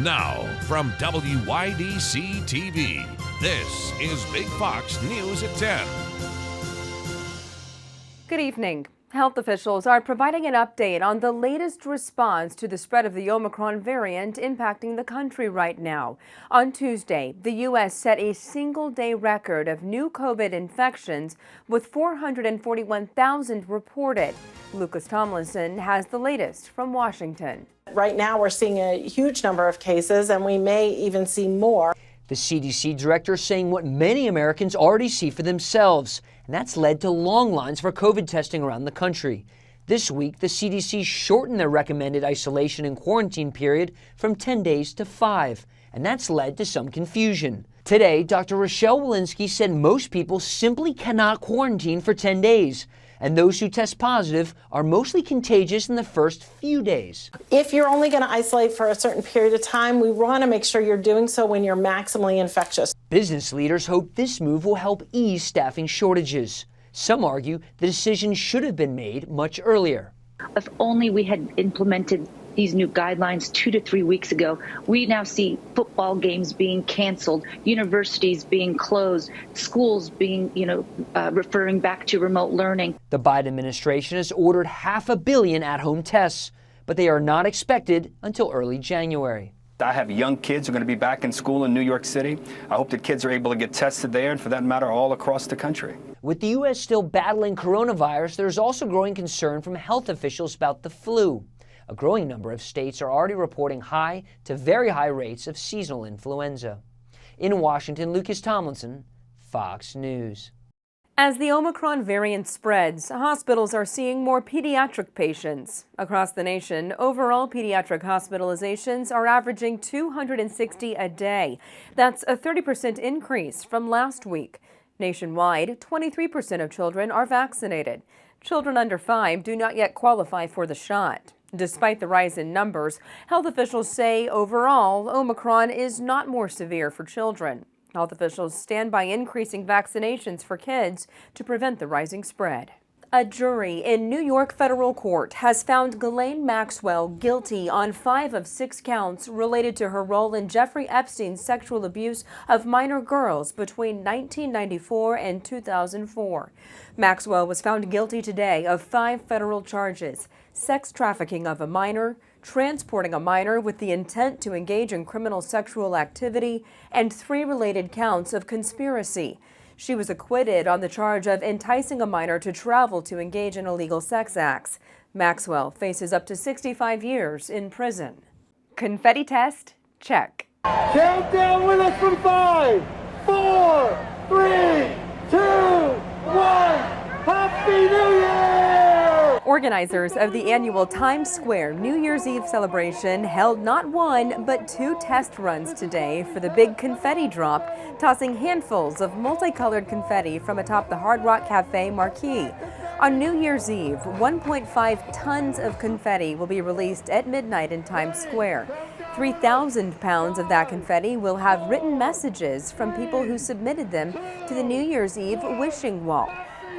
Now, from WYDC TV, this is Big Fox News at 10. Good evening. Health officials are providing an update on the latest response to the spread of the Omicron variant impacting the country right now. On Tuesday, the U.S. set a single-day record of new COVID infections with 441,000 reported. Lucas Tomlinson has the latest from Washington. Right now, we're seeing a huge number of cases, and we may even see more. The CDC director saying what many Americans already see for themselves, and that's led to long lines for COVID testing around the country. This week, the CDC shortened their recommended isolation and quarantine period from 10 days to 5, and that's led to some confusion. Today, Dr. Rochelle Walensky said most people simply cannot quarantine for 10 days, and those who test positive are mostly contagious in the first few days. If you're only going to isolate for a certain period of time, we want to make sure you're doing so when you're maximally infectious. Business leaders hope this move will help ease staffing shortages. Some argue the decision should have been made much earlier. If only we had implemented these new guidelines 2 to 3 weeks ago. We now see football games being canceled, universities being closed, schools being, referring back to remote learning. The Biden administration has ordered 500 million at-home tests, but they are not expected until early January. I have young kids who are going to be back in school in New York City. I hope that kids are able to get tested there, and for that matter, all across the country. With the U.S. still battling coronavirus, there's also growing concern from health officials about the flu. A growing number of states are already reporting high to very high rates of seasonal influenza. In Washington, Lucas Tomlinson, Fox News. As the Omicron variant spreads, hospitals are seeing more pediatric patients. Across the nation, overall pediatric hospitalizations are averaging 260 a day. That's a 30% increase from last week. Nationwide, 23% of children are vaccinated. Children under 5 do not yet qualify for the shot. Despite the rise in numbers, health officials say overall, Omicron is not more severe for children. Health officials stand by increasing vaccinations for kids to prevent the rising spread. A jury in New York federal court has found Ghislaine Maxwell guilty on 5 of 6 counts related to her role in Jeffrey Epstein's sexual abuse of minor girls between 1994 and 2004. Maxwell was found guilty today of 5 federal charges: sex trafficking of a minor, transporting a minor with the intent to engage in criminal sexual activity, and 3 related counts of conspiracy. She was acquitted on the charge of enticing a minor to travel to engage in illegal sex acts. Maxwell faces up to 65 years in prison. Confetti test, check. Count down with us from 5, 4, 3, 2, 1. Happy New Year! Organizers of the annual Times Square New Year's Eve celebration held not 1 but 2 test runs today for the big confetti drop, tossing handfuls of multicolored confetti from atop the Hard Rock Cafe marquee. On New Year's Eve, 1.5 tons of confetti will be released at midnight in Times Square. 3,000 pounds of that confetti will have written messages from people who submitted them to the New Year's Eve wishing wall.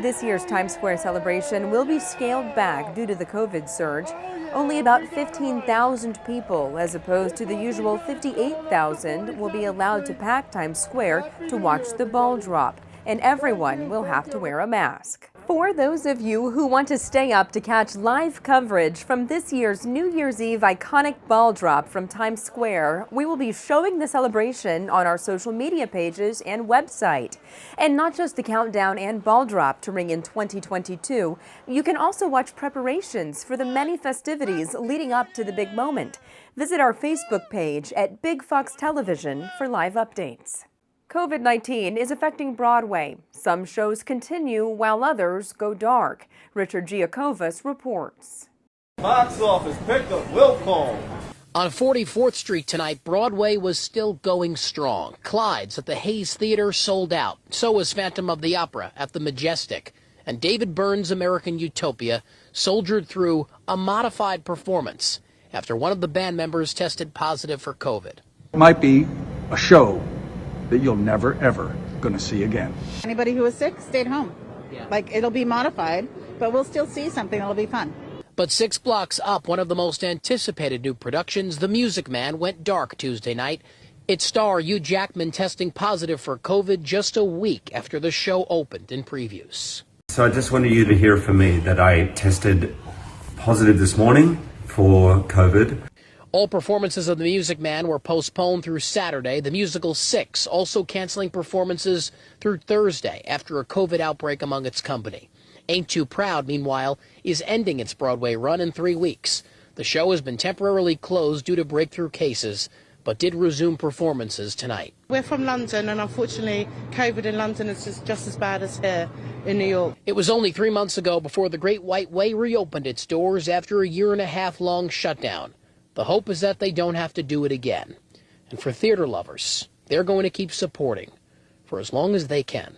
This year's Times Square celebration will be scaled back due to the COVID surge. Only about 15,000 people, as opposed to the usual 58,000, will be allowed to pack Times Square to watch the ball drop, and everyone will have to wear a mask. For those of you who want to stay up to catch live coverage from this year's New Year's Eve iconic ball drop from Times Square, we will be showing the celebration on our social media pages and website. And not just the countdown and ball drop to ring in 2022, you can also watch preparations for the many festivities leading up to the big moment. Visit our Facebook page at Big Fox Television for live updates. COVID-19 is affecting Broadway. Some shows continue while others go dark. Richard Giacovas reports. Box office pickup will call. On 44th Street tonight, Broadway was still going strong. Clyde's at the Hayes Theater sold out. So was Phantom of the Opera at the Majestic. And David Byrne's American Utopia soldiered through a modified performance after one of the band members tested positive for COVID. It might be a show that you'll never, ever going to see again. Anybody who was sick stayed home. Like, it'll be modified, but we'll still see something that'll be fun. But 6 blocks up, one of the most anticipated new productions, The Music Man, went dark Tuesday night. Its star, Hugh Jackman, testing positive for COVID just a week after the show opened in previews. So I just wanted you to hear from me that I tested positive this morning for COVID. All performances of The Music Man were postponed through Saturday. The musical Six also canceling performances through Thursday after a COVID outbreak among its company. Ain't Too Proud, meanwhile, is ending its Broadway run in 3 weeks. The show has been temporarily closed due to breakthrough cases, but did resume performances tonight. We're from London, and unfortunately, COVID in London is just as bad as here in New York. It was only 3 months ago before the Great White Way reopened its doors after a 1.5-year-long shutdown. The hope is that they don't have to do it again. And for theater lovers, they're going to keep supporting for as long as they can.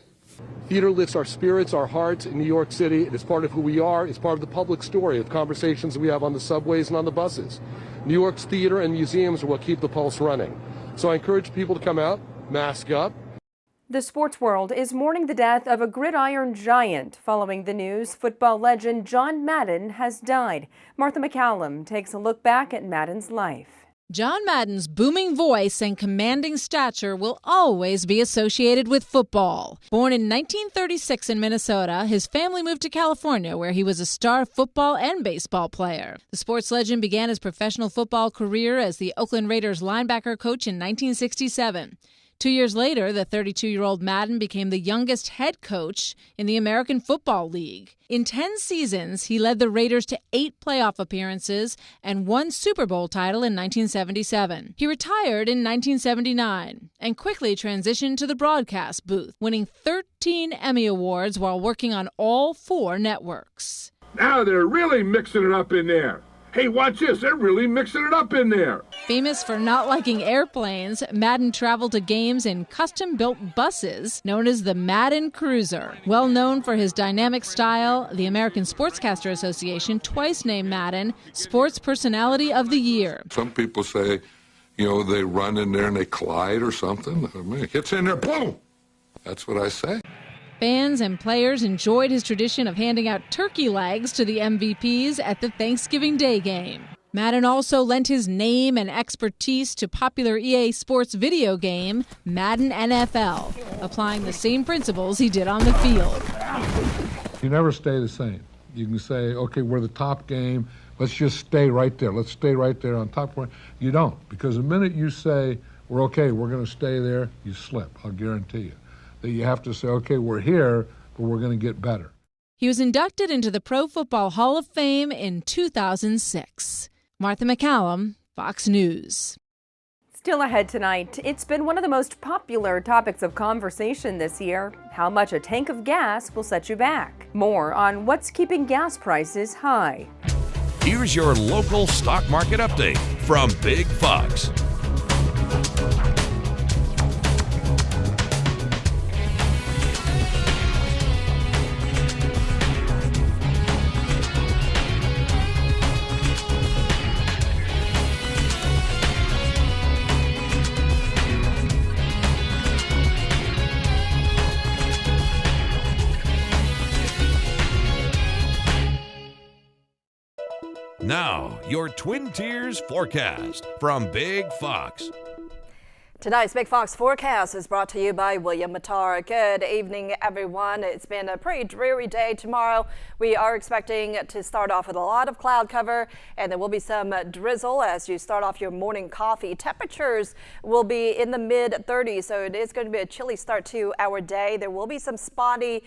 Theater lifts our spirits, our hearts in New York City. It is part of who we are. It's part of the public story of conversations we have on the subways and on the buses. New York's theater and museums are what keep the pulse running. So I encourage people to come out, mask up. The sports world is mourning the death of a gridiron giant. Following the news, football legend John Madden has died. Martha McCallum takes a look back at Madden's life. John Madden's booming voice and commanding stature will always be associated with football. Born in 1936 in Minnesota, his family moved to California, where he was a star football and baseball player. The sports legend began his professional football career as the Oakland Raiders linebacker coach in 1967. 2 years later, the 32-year-old Madden became the youngest head coach in the American Football League. In 10 seasons, he led the Raiders to 8 playoff appearances and 1 Super Bowl title in 1977. He retired in 1979 and quickly transitioned to the broadcast booth, winning 13 Emmy Awards while working on all 4 networks. Now they're really mixing it up in there. Hey, watch this. They're really mixing it up in there. Famous for not liking airplanes, Madden traveled to games in custom-built buses known as the Madden Cruiser. Well known for his dynamic style, the American Sportscaster Association twice named Madden Sports Personality of the Year. Some people say, they run in there and they collide or something. I mean, it gets in there, boom. That's what I say. Fans and players enjoyed his tradition of handing out turkey legs to the MVPs at the Thanksgiving Day game. Madden also lent his name and expertise to popular EA Sports video game, Madden NFL, applying the same principles he did on the field. You never stay the same. You can say, okay, we're the top game. Let's just stay right there. Let's stay right there on top. You don't, because the minute you say, we're okay, we're going to stay there, you slip, I'll guarantee you. That you have to say, okay, we're here, but we're going to get better. He was inducted into the Pro Football Hall of Fame in 2006. Martha McCallum, Fox News. Still ahead tonight, it's been one of the most popular topics of conversation this year. How much a tank of gas will set you back. More on what's keeping gas prices high. Here's your local stock market update from Big Fox. Now, your Twin Tiers forecast from Big Fox. Tonight's Big Fox forecast is brought to you by William Mattar. Good evening, everyone. It's been a pretty dreary day tomorrow. We are expecting to start off with a lot of cloud cover, and there will be some drizzle as you start off your morning coffee. Temperatures will be in the mid-30s, so it is going to be a chilly start to our day. There will be some spotty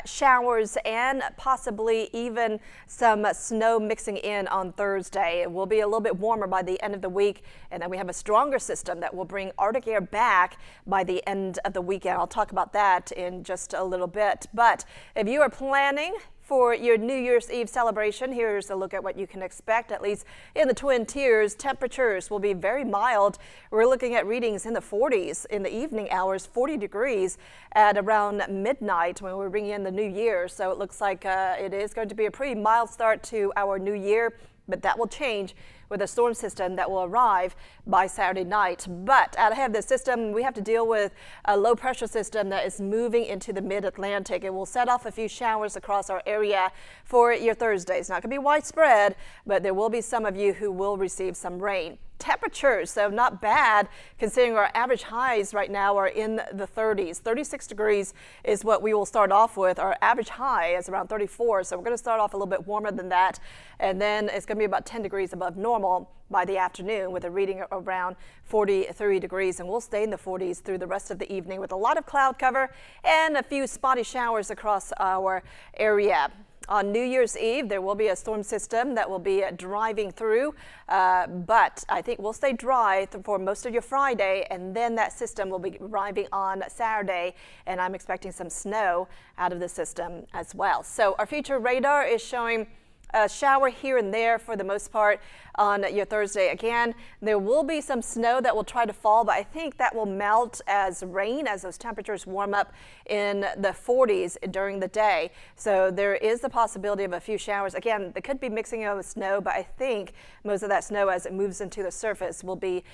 showers and possibly even some snow mixing in on Thursday. It will be a little bit warmer by the end of the week, and then we have a stronger system that will bring Arctic air back by the end of the weekend. I'll talk about that in just a little bit. But if you are planning for your New Year's Eve celebration, here's a look at what you can expect, at least in the Twin Tiers. Temperatures will be very mild. We're looking at readings in the 40s in the evening hours, 40 degrees at around midnight when we're bringing in the new year. So it looks like it is going to be a pretty mild start to our new year, but that will change with a storm system that will arrive by Saturday night. But out ahead of the system, we have to deal with a low pressure system that is moving into the mid-Atlantic. It will set off a few showers across our area for your Thursday. It's not going to be widespread, but there will be some of you who will receive some rain. Temperatures, so not bad considering our average highs right now are in the 30s. 36 degrees is what we will start off with. Our average high is around 34, so we're going to start off a little bit warmer than that, and then it's going to be about 10 degrees above normal by the afternoon with a reading around 43 degrees, and we'll stay in the 40s through the rest of the evening with a lot of cloud cover and a few spotty showers across our area. On New Year's Eve, there will be a storm system that will be driving through, but I think we'll stay dry for most of your Friday, and then that system will be arriving on Saturday, and I'm expecting some snow out of the system as well. So our future radar is showing a shower here and there for the most part on your Thursday. Again, there will be some snow that will try to fall, but I think that will melt as rain as those temperatures warm up in the 40s during the day. So there is the possibility of a few showers. Again, they could be mixing it with snow, but I think most of that snow as it moves into the surface will be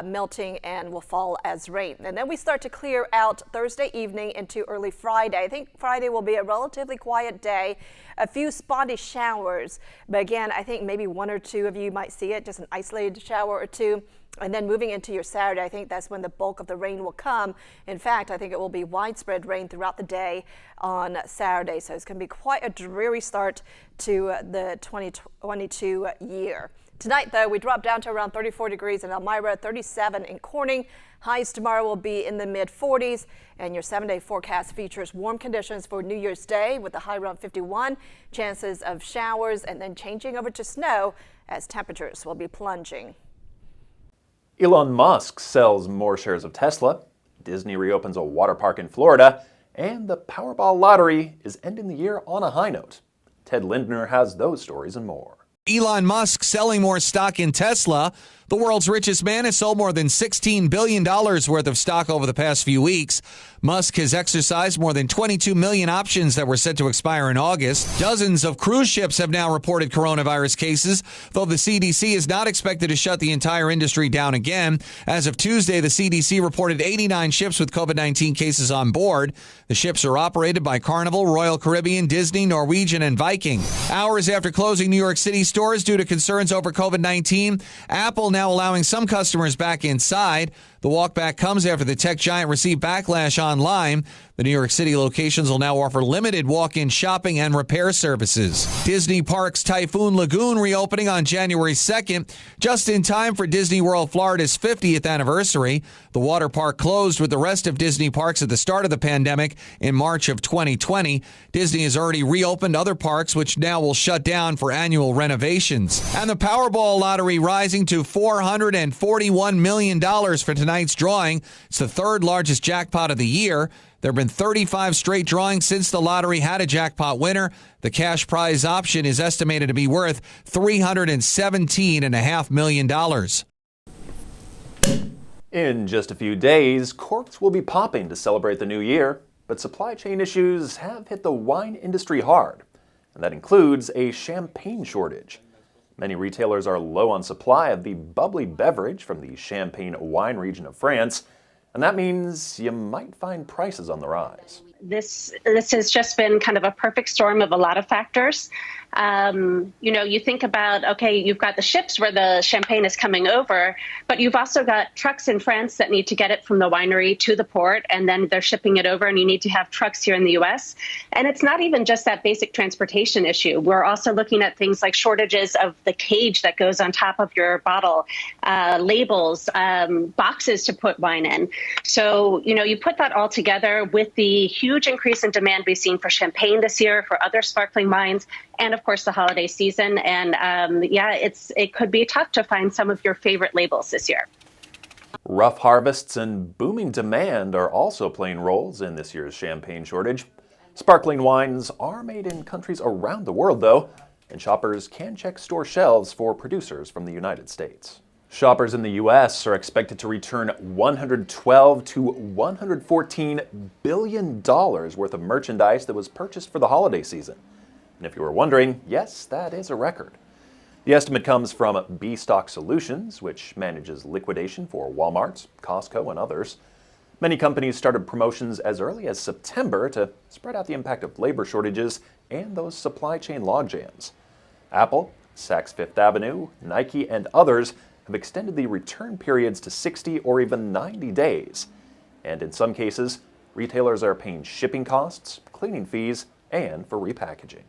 melting and will fall as rain. And then we start to clear out Thursday evening into early Friday. I think Friday will be a relatively quiet day, a few spotty showers, but again, I think maybe one or two of you might see it, just an isolated shower or two. And then moving into your Saturday, I think that's when the bulk of the rain will come. In fact, I think it will be widespread rain throughout the day on Saturday. So it's going to be quite a dreary start to the 2022 year. Tonight, though, we drop down to around 34 degrees in Elmira, 37 in Corning. Highs tomorrow will be in the mid-40s, and your 7-day forecast features warm conditions for New Year's Day with a high around 51, chances of showers, and then changing over to snow as temperatures will be plunging. Elon Musk sells more shares of Tesla, Disney reopens a water park in Florida, and the Powerball lottery is ending the year on a high note. Ted Lindner has those stories and more. Elon Musk selling more stock in Tesla. The world's richest man has sold more than $16 billion worth of stock over the past few weeks. Musk has exercised more than 22 million options that were set to expire in August. Dozens of cruise ships have now reported coronavirus cases, though the CDC is not expected to shut the entire industry down again. As of Tuesday, the CDC reported 89 ships with COVID-19 cases on board. The ships are operated by Carnival, Royal Caribbean, Disney, Norwegian, and Viking. Hours after closing New York City stores due to concerns over COVID-19, Apple now allowing some customers back inside. The walkback comes after the tech giant received backlash online. The New York City locations will now offer limited walk-in shopping and repair services. Disney Parks Typhoon Lagoon reopening on January 2nd, just in time for Disney World Florida's 50th anniversary. The water park closed with the rest of Disney parks at the start of the pandemic in March of 2020. Disney has already reopened other parks, which now will shut down for annual renovations. And the Powerball lottery rising to $441 million for tonight's drawing. It's the third largest jackpot of the year. There have been 35 straight drawings since the lottery had a jackpot winner. The cash prize option is estimated to be worth $317.5 million. In just a few days, corks will be popping to celebrate the new year, but supply chain issues have hit the wine industry hard, and that includes a champagne shortage. Many retailers are low on supply of the bubbly beverage from the Champagne wine region of France, and that means you might find prices on the rise. This has just been kind of a perfect storm of a lot of factors. You think about, okay, you've got the ships where the champagne is coming over, but you've also got trucks in France that need to get it from the winery to the port, and then they're shipping it over, and you need to have trucks here in the U.S. And it's not even just that basic transportation issue. We're also looking at things like shortages of the cage that goes on top of your bottle, labels, boxes to put wine in. So, you put that all together with the huge increase in demand we've seen for champagne this year, for other sparkling wines, and of course the holiday season. And it could be tough to find some of your favorite labels this year. Rough harvests and booming demand are also playing roles in this year's champagne shortage. Sparkling wines are made in countries around the world, though, and shoppers can check store shelves for producers from the United States. Shoppers in the U.S. are expected to return $112 to $114 billion worth of merchandise that was purchased for the holiday season. And if you were wondering, yes, that is a record. The estimate comes from B-Stock Solutions, which manages liquidation for Walmart, Costco, and others. Many companies started promotions as early as September to spread out the impact of labor shortages and those supply chain logjams. Apple, Saks Fifth Avenue, Nike, and others have extended the return periods to 60 or even 90 days. And in some cases, retailers are paying shipping costs, cleaning fees, and for repackaging.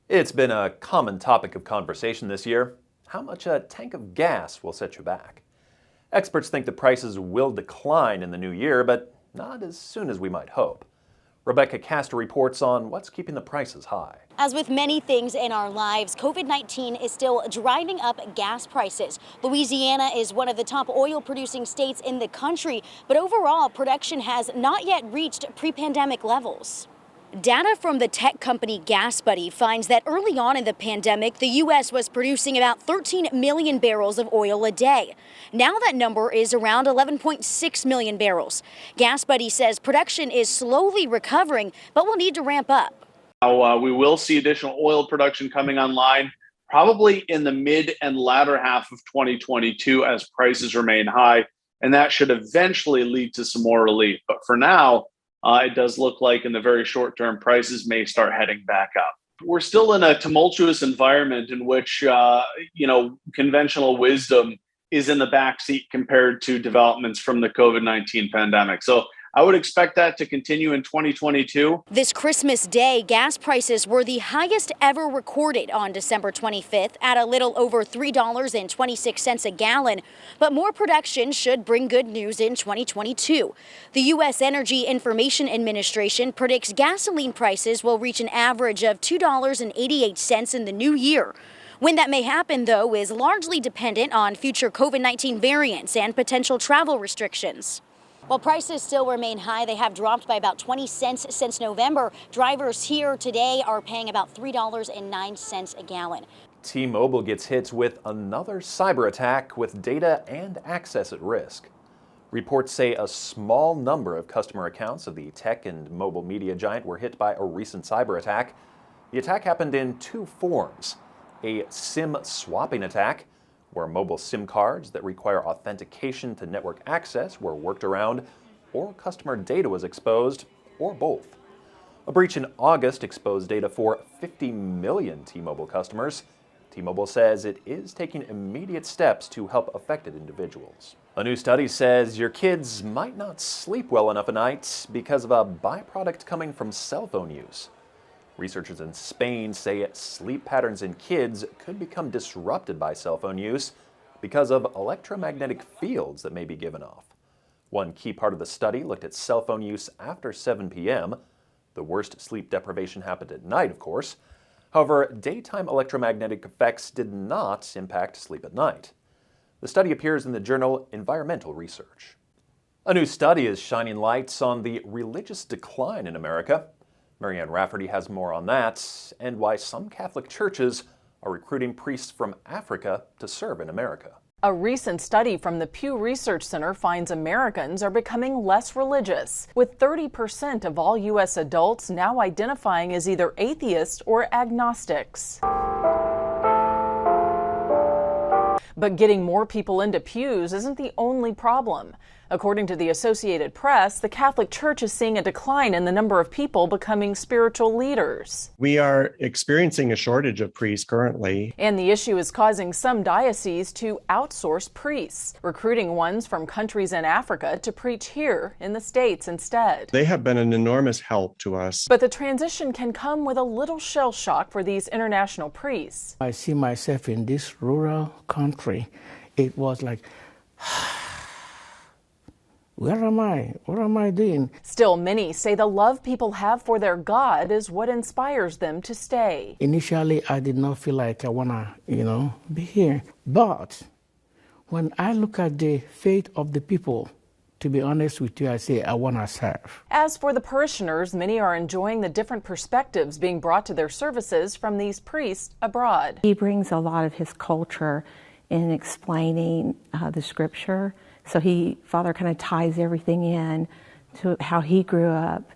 It's been a common topic of conversation this year: how much a tank of gas will set you back. Experts think the prices will decline in the new year, but not as soon as we might hope. Rebecca Castor reports on what's keeping the prices high. As with many things in our lives, COVID-19 is still driving up gas prices. Louisiana is one of the top oil-producing states in the country, but overall, production has not yet reached pre-pandemic levels. Data from the tech company GasBuddy finds that early on in the pandemic, the U.S. was producing about 13 million barrels of oil a day. Now that number is around 11.6 million barrels. GasBuddy says production is slowly recovering, but will need to ramp up. We will see additional oil production coming online probably in the mid and latter half of 2022 as prices remain high, and that should eventually lead to some more relief. But for now, it does look like in the very short term, prices may start heading back up. We're still in a tumultuous environment in which, conventional wisdom is in the backseat compared to developments from the COVID-19 pandemic. So I would expect that to continue in 2022. This Christmas Day, gas prices were the highest ever recorded on December 25th at a little over $3.26 a gallon. But more production should bring good news in 2022. The U.S. Energy Information Administration predicts gasoline prices will reach an average of $2.88 in the new year. When that may happen, though, is largely dependent on future COVID-19 variants and potential travel restrictions. While prices still remain high, they have dropped by about 20 cents since November. Drivers here today are paying about $3.09 a gallon. T-Mobile gets hit with another cyber attack with data and access at risk. Reports say a small number of customer accounts of the tech and mobile media giant were hit by a recent cyber attack. The attack happened in two forms: a SIM swapping attack, where mobile SIM cards that require authentication to network access were worked around, or customer data was exposed, or both. A breach in August exposed data for 50 million T-Mobile customers. T-Mobile says it is taking immediate steps to help affected individuals. A new study says your kids might not sleep well enough at night because of a byproduct coming from cell phone use. Researchers in Spain say sleep patterns in kids could become disrupted by cell phone use because of electromagnetic fields that may be given off. One key part of the study looked at cell phone use after 7 p.m. The worst sleep deprivation happened at night, of course. However, daytime electromagnetic effects did not impact sleep at night. The study appears in the journal Environmental Research. A new study is shining lights on the religious decline in America. Marianne Rafferty has more on that and why some Catholic churches are recruiting priests from Africa to serve in America. A recent study from the Pew Research Center finds Americans are becoming less religious, with 30% of all U.S. adults now identifying as either atheists or agnostics. But getting more people into pews isn't the only problem. According to the Associated Press, the Catholic Church is seeing a decline in the number of people becoming spiritual leaders. We are experiencing a shortage of priests currently. And the issue is causing some dioceses to outsource priests, recruiting ones from countries in Africa to preach here in the States instead. They have been an enormous help to us. But the transition can come with a little shell shock for these international priests. I see myself in this rural country. It was like, where am I? What am I doing? Still, many say the love people have for their God is what inspires them to stay. Initially, I did not feel like I want to, be here. But when I look at the faith of the people, to be honest with you, I say I want to serve. As for the parishioners, many are enjoying the different perspectives being brought to their services from these priests abroad. He brings a lot of his culture in explaining the scripture. So Father kind of ties everything in to how he grew up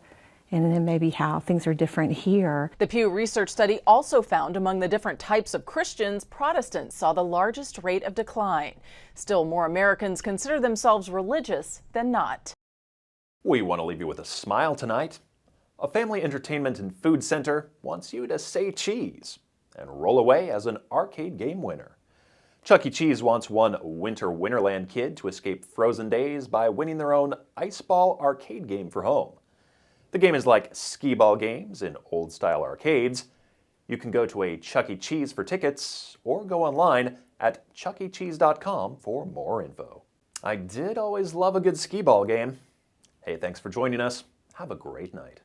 and then maybe how things are different here. The Pew Research study also found among the different types of Christians, Protestants saw the largest rate of decline. Still, more Americans consider themselves religious than not. We want to leave you with a smile tonight. A family entertainment and food center wants you to say cheese and roll away as an arcade game winner. Chuck E. Cheese wants one Winter Winterland kid to escape frozen days by winning their own ice ball arcade game for home. The game is like skee-ball games in old-style arcades. You can go to a Chuck E. Cheese for tickets or go online at chuckecheese.com for more info. I did always love a good skee-ball game. Hey, thanks for joining us. Have a great night.